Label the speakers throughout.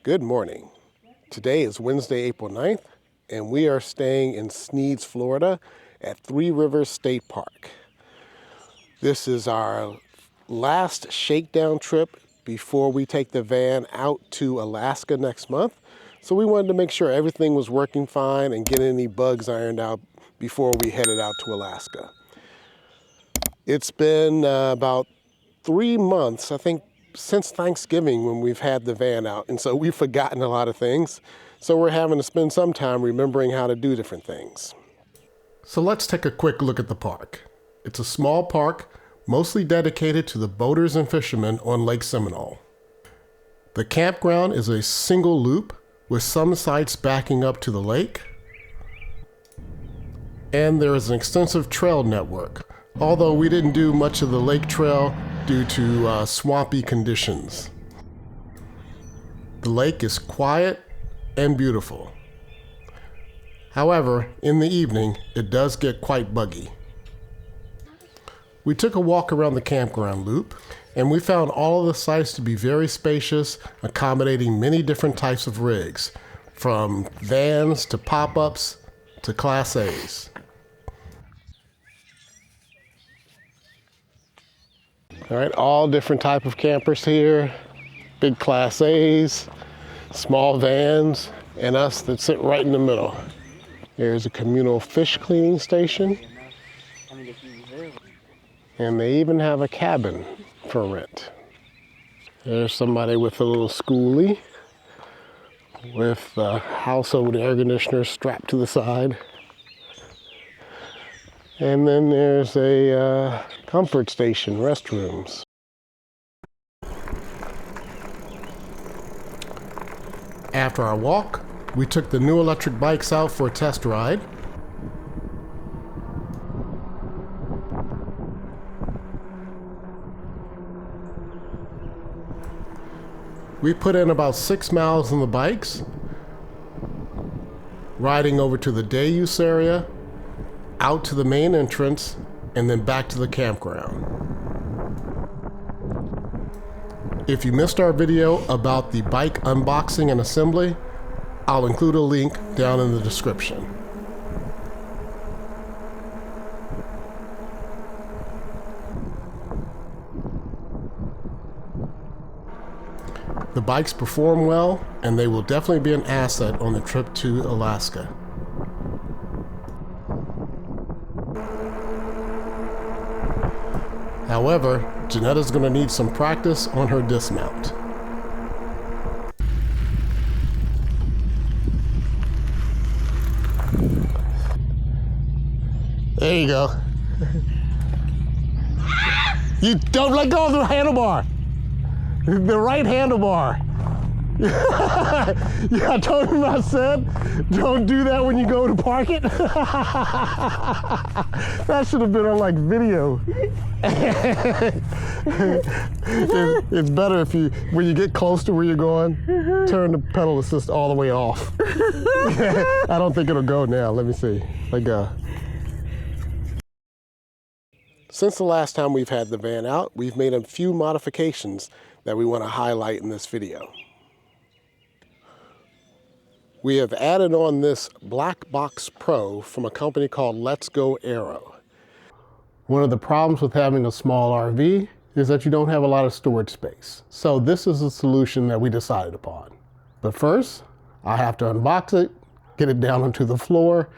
Speaker 1: Good morning. Today is Wednesday, April 9th, and we are staying in Sneads, Florida at Three Rivers State Park. This is our last shakedown trip before we take the van out to Alaska next month. So we wanted to make sure everything was working fine and get any bugs ironed out before we headed out to Alaska. It's been about 3 months, I think, since Thanksgiving when we've had the van out, and so we've forgotten a lot of things. So we're having to spend some time remembering how to do different things. So let's take a quick look at the park. It's a small park, mostly dedicated to the boaters and fishermen on Lake Seminole. The campground is a single loop with some sites backing up to the lake. And there is an extensive trail network, although we didn't do much of the lake trail due to swampy conditions. The lake is quiet and beautiful. However, in the evening, it does get quite buggy. We took a walk around the campground loop, and we found all of the sites to be very spacious, accommodating many different types of rigs, from vans to pop-ups to Class A's. All right, all different type of campers here, big Class A's, small vans, and us that sit right in the middle. There's a communal fish cleaning station, and they even have a cabin for rent. There's somebody with a little schoolie with a household air conditioner strapped to the side. And then there's a comfort station, restrooms. After our walk, we took the new electric bikes out for a test ride. We put in about 6 miles on the bikes, riding over to the day use area, out to the main entrance, and then back to the campground. If you missed our video about the bike unboxing and assembly, I'll include a link down in the description. The bikes perform well, and they will definitely be an asset on the trip to Alaska. However, Janetta's going to need some practice on her dismount. There you go. You don't let go of the handlebar. The right handlebar. Yeah, I told him, I said, don't do that when you go to park it. That should have been on like video. It's better if you, when you get close to where you're going, turn the pedal assist all the way off. I don't think it'll go now. Let me see. Let go. Since the last time we've had the van out, we've made a few modifications that we want to highlight in this video. We have added on this Black Box Pro from a company called Let's Go Aero. One of the problems with having a small RV is that you don't have a lot of storage space. So this is a solution that we decided upon. But first, I have to unbox it, get it down onto the floor,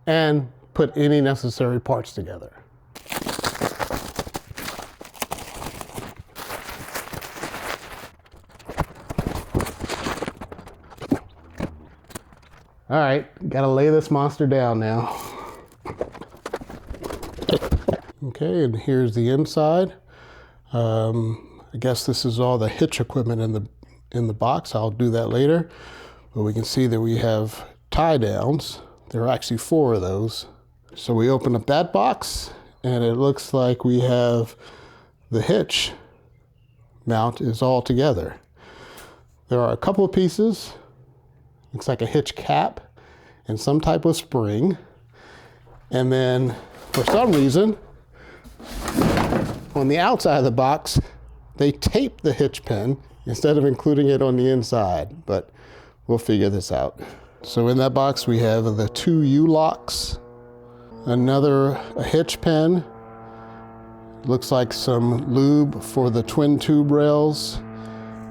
Speaker 1: and put any necessary parts together. All right, gotta lay this monster down now. Okay, and here's the inside. I guess this is all the hitch equipment in the box. I'll do that later. But we can see that we have tie downs. There are actually 4 of those. So we open up that box, and it looks like we have the hitch mount is all together. There are a couple of pieces. Looks like a hitch cap and some type of spring. And then, for some reason, on the outside of the box, they tape the hitch pin
Speaker 2: instead of including it on the inside, but we'll figure this out. So in that box we have the 2 U-locks, a hitch pin, looks like some lube for the twin tube rails,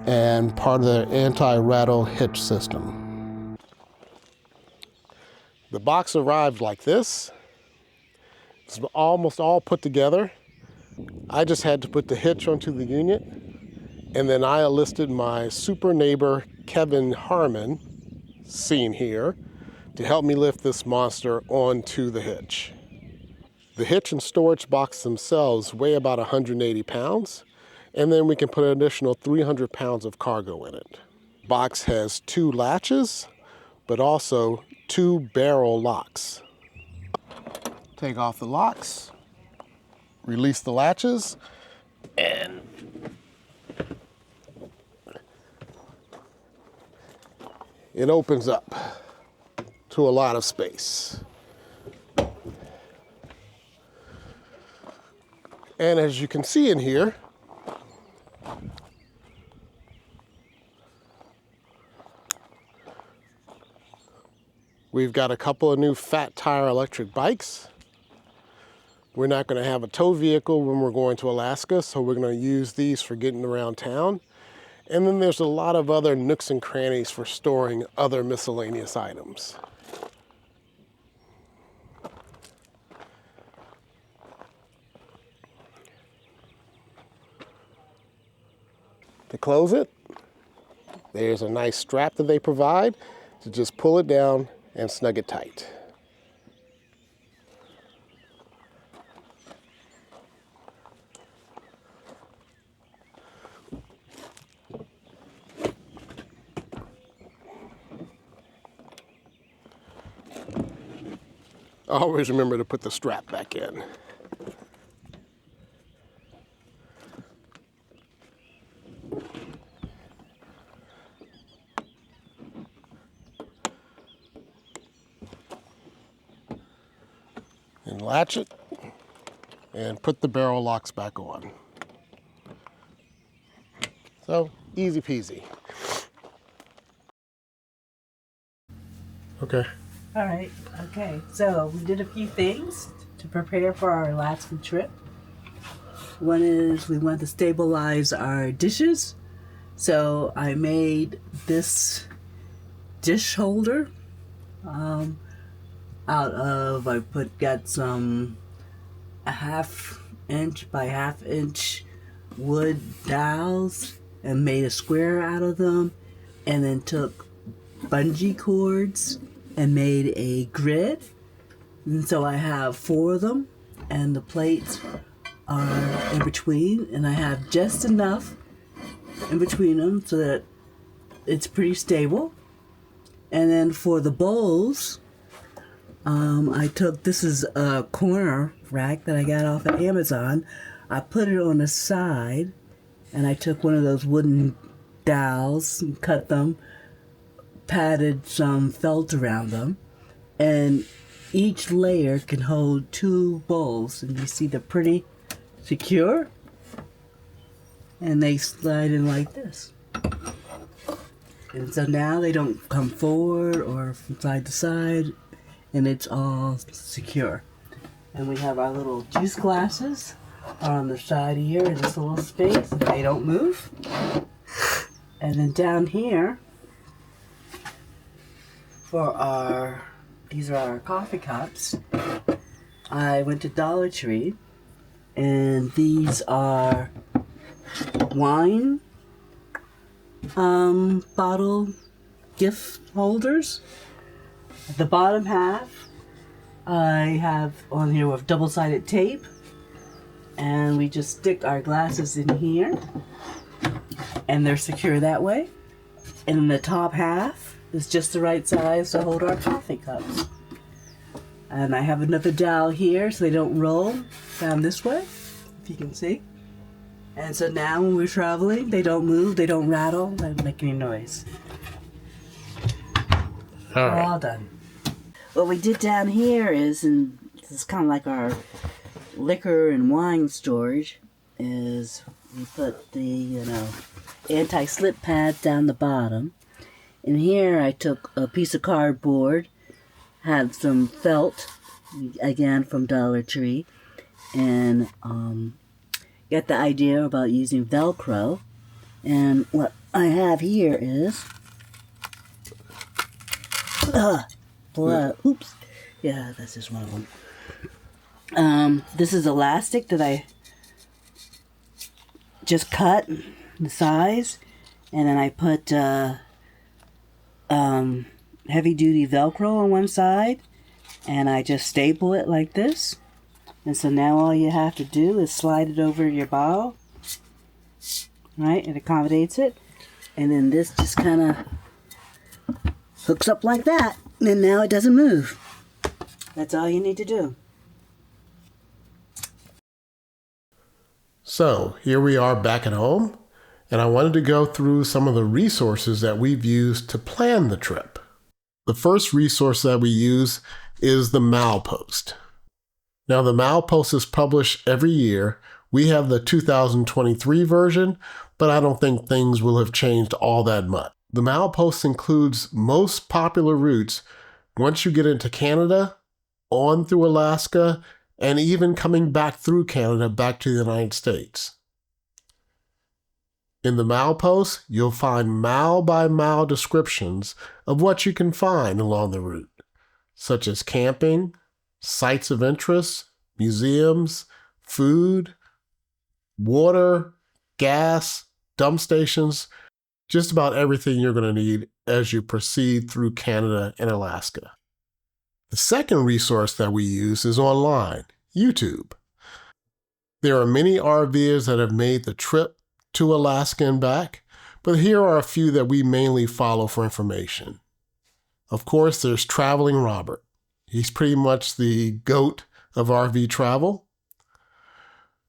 Speaker 2: and part of the anti-rattle hitch system.
Speaker 1: The box arrived like this. It's almost all put together. I just had to put the hitch onto the unit, and then I enlisted my super neighbor Kevin Harmon, seen here, to help me lift this monster onto the hitch. The hitch and storage box themselves weigh about 180 pounds, and then we can put an additional 300 pounds of cargo in it. The box has 2 latches, but also 2 barrel locks. Take off the locks, release the latches, and it opens up to a lot of space. And as you can see in here, we've got a couple of new fat tire electric bikes. We're not going to have a tow vehicle when we're going to Alaska, so we're going to use these for getting around town. And then there's a lot of other nooks and crannies for storing other miscellaneous items. To close it, there's a nice strap that they provide to just pull it down and snug it tight. Always remember to put the strap back in. And latch it and put the barrel locks back on. So, easy peasy. Okay.
Speaker 3: All right, okay. So we did a few things to prepare for our Alaskan trip. One is we want to stabilize our dishes. So I made this dish holder out of, got some 1/2 inch by 1/2 inch wood dowels and made a square out of them, and then took bungee cords and made a grid. And so I have 4 of them, and the plates are in between, and I have just enough in between them so that it's pretty stable. And then for the bowls, I took, this is a corner rack that I got off of Amazon. I put it on the side, and I took one of those wooden dowels and cut them, padded some felt around them, and each layer can hold 2 bowls, and you see they're pretty secure, and they slide in like this. And so now they don't come forward or from side to side, and it's all secure. And we have our little juice glasses on the side here in this little space. They don't move. And then down here, these are our coffee cups. I went to Dollar Tree, and these are wine bottle gift holders. The bottom half I have on here with double-sided tape, and we just stick our glasses in here, and they're secure that way. And then the top half is just the right size to hold our coffee cups. And I have another dowel here so they don't roll down this way, if you can see. And so now when we're traveling, they don't move, they don't rattle, they don't make any noise. We're all done. What we did down here is, and this is kind of like our liquor and wine storage, is we put the, anti-slip pads down the bottom. And here I took a piece of cardboard, had some felt, again from Dollar Tree, and got the idea about using Velcro. And what I have here is oops, yeah, that's just one of them. This is elastic that I just cut the size, and then I put heavy duty Velcro on one side, and I just staple it like this. And so now all you have to do is slide it over your ball, right? It accommodates it, and then this just kind of hooks up like that, and now it doesn't move. That's all you need to do.
Speaker 2: So here we are back at home, and I wanted to go through some of the resources that we've used to plan the trip. The first resource that we use is the Milepost. Now, the Milepost is published every year. We have the 2023 version, but I don't think things will have changed all that much. The Milepost includes most popular routes once you get into Canada, on through Alaska, and even coming back through Canada back to the United States. In the Milepost, you'll find mile-by-mile descriptions of what you can find along the route, such as camping, sites of interest, museums, food, water, gas, dump stations, just about everything you're going to need as you proceed through Canada and Alaska. The second resource that we use is online, YouTube. There are many RVers that have made the trip to Alaska and back, but here are a few that we mainly follow for information. Of course, there's Traveling Robert. He's pretty much the GOAT of RV travel.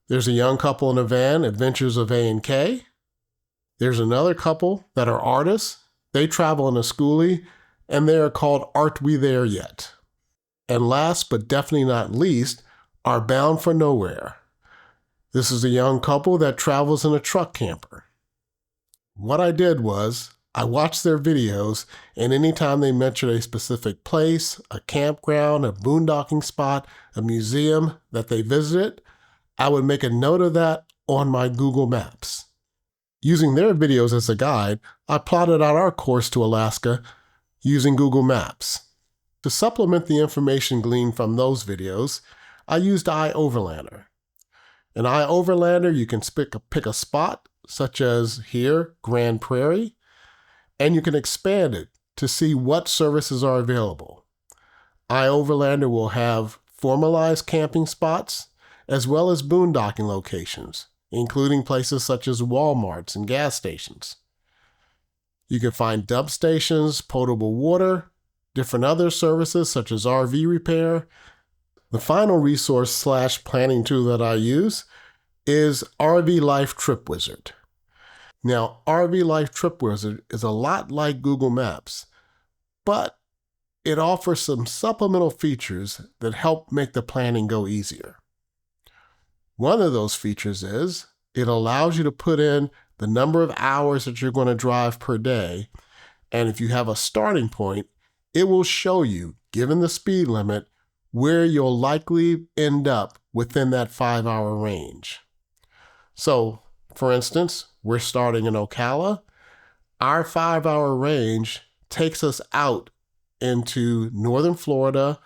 Speaker 2: There's a young couple in a van, Adventures of A&K. There's another couple that are artists. They travel in a schoolie, and they are called Aren't We There Yet? And last but definitely not least, are Bound for Nowhere. This is a young couple that travels in a truck camper. What I did was, I watched their videos, and anytime they mentioned a specific place, a campground, a boondocking spot, a museum that they visited, I would make a note of that on my Google Maps. Using their videos as a guide, I plotted out our course to Alaska using Google Maps. To supplement the information gleaned from those videos, I used iOverlander. In iOverlander, you can pick a spot, such as here, Grand Prairie, and you can expand it to see what services are available. iOverlander will have formalized camping spots, as well as boondocking locations, including places such as Walmarts and gas stations. You can find dump stations, potable water, different other services such as RV repair. The final resource / planning tool that I use is RVLife Trip Wizard. Now, RVLife Trip Wizard is a lot like Google Maps, but it offers some supplemental features that help make the planning go easier. One of those features is it allows you to put in the number of hours that you're going to drive per day, and if you have a starting point, it will show you, given the speed limit, where you'll likely end up within that 5-hour range. So, for instance, we're starting in Ocala. Our 5-hour range takes us out into northern Florida,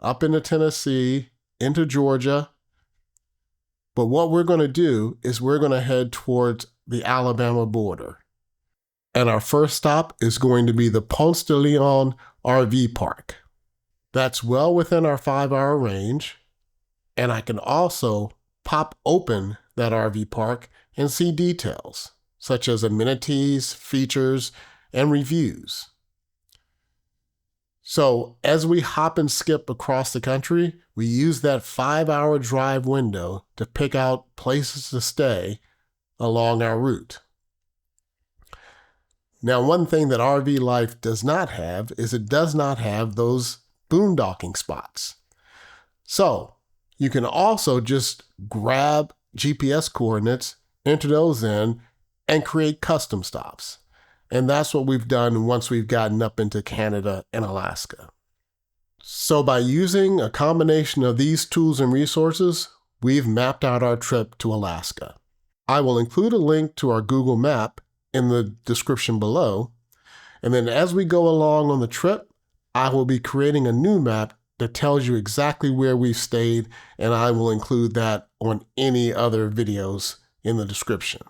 Speaker 2: up into Tennessee, into Georgia. But what we're going to do is we're going to head towards the Alabama border. And our first stop is going to be the Ponce de Leon RV Park. That's well within our 5-hour range. And I can also pop open that RV park and see details, such as amenities, features, and reviews. So as we hop and skip across the country, we use that 5-hour drive window to pick out places to stay along our route. Now, one thing that RVLife does not have is it does not have those boondocking spots. So you can also just grab GPS coordinates, enter those in,
Speaker 1: and create custom stops. And that's what we've done once we've gotten up into Canada and Alaska. So by using a combination of these tools and resources, we've mapped out our trip to Alaska. I will include a link to our Google map in the description below. And then as we go along on the trip, I will be creating a new map that tells you exactly where we've stayed, and I will include that on any other videos in the description.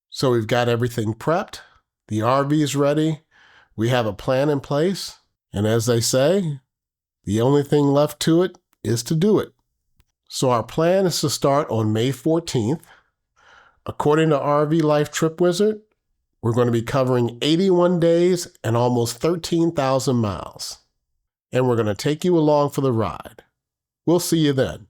Speaker 1: So we've got everything prepped, the RV is ready, we have a plan in place, and as they say, the only thing left to it is to do it. So our plan is to start on May 14th. According to RVLife Trip Wizard, we're going to be covering 81 days and almost 13,000 miles. And we're going to take you along for the ride. We'll see you then.